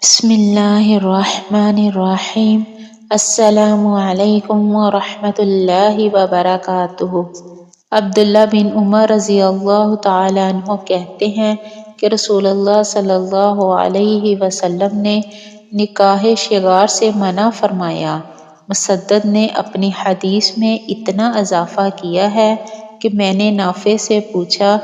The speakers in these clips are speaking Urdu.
بسم اللہ الرحمن الرحیم۔ السلام علیکم ورحمۃ اللہ وبرکاتہ۔ عبداللہ بن عمر رضی اللہ تعالیٰ عنہ کہتے ہیں کہ رسول اللہ صلی اللہ علیہ وسلم نے نکاح شغار سے منع فرمایا۔ مسدد نے اپنی حدیث میں اتنا اضافہ کیا ہے کہ میں نے نافع سے پوچھا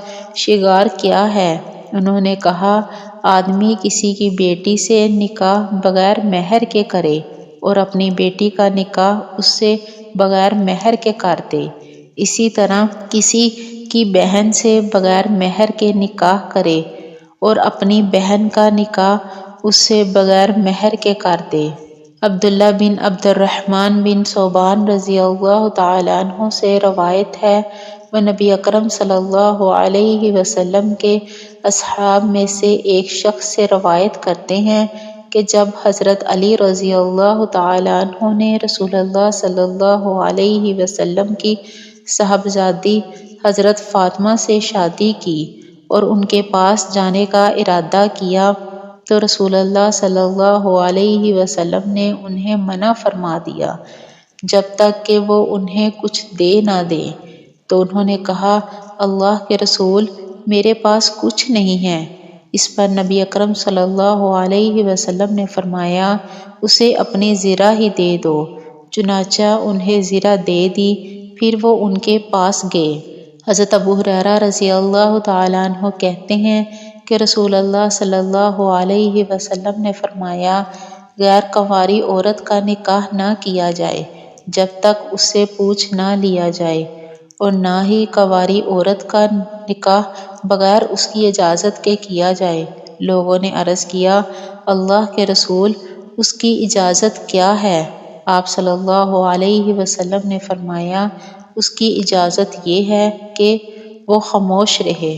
شغار کیا ہے؟ انہوں نے کہا آدمی کسی کی بیٹی سے نکاح بغیر مہر کے کرے اور اپنی بیٹی کا نکاح اس سے بغیر مہر کے کر دے، اسی طرح کسی کی بہن سے بغیر مہر کے نکاح کرے اور اپنی بہن کا نکاح اس سے بغیر مہر کے کر دے۔ عبداللہ بن عبد الرحمن بن ثوبان رضی اللہ تعالیٰ عنہ سے روایت ہے، وہ نبی اکرم صلی اللہ علیہ وسلم کے اصحاب میں سے ایک شخص سے روایت کرتے ہیں کہ جب حضرت علی رضی اللہ تعالیٰ عنہ نے رسول اللہ صلی اللہ علیہ وسلم کی صاحبزادی حضرت فاطمہ سے شادی کی اور ان کے پاس جانے کا ارادہ کیا تو رسول اللہ صلی اللہ علیہ وسلم نے انہیں منع فرما دیا جب تک کہ وہ انہیں کچھ دے نہ دیں۔ تو انہوں نے کہا اللہ کے رسول، میرے پاس کچھ نہیں ہے۔ اس پر نبی اکرم صلی اللہ علیہ وسلم نے فرمایا اسے اپنی زرہ ہی دے دو۔ چنانچہ انہیں زرہ دے دی، پھر وہ ان کے پاس گئے۔ حضرت ابو ہریرہ رضی اللہ تعالیٰ عنہ کہتے ہیں کہ رسول اللہ صلی اللہ علیہ وسلم نے فرمایا غیر کنواری عورت کا نکاح نہ کیا جائے جب تک اس سے پوچھ نہ لیا جائے، اور نہ ہی کنواری عورت کا نکاح بغیر اس کی اجازت کے کیا جائے۔ لوگوں نے عرض کیا اللہ کے رسول، اس کی اجازت کیا ہے؟ آپ صلی اللہ علیہ وسلم نے فرمایا اس کی اجازت یہ ہے کہ وہ خاموش رہے۔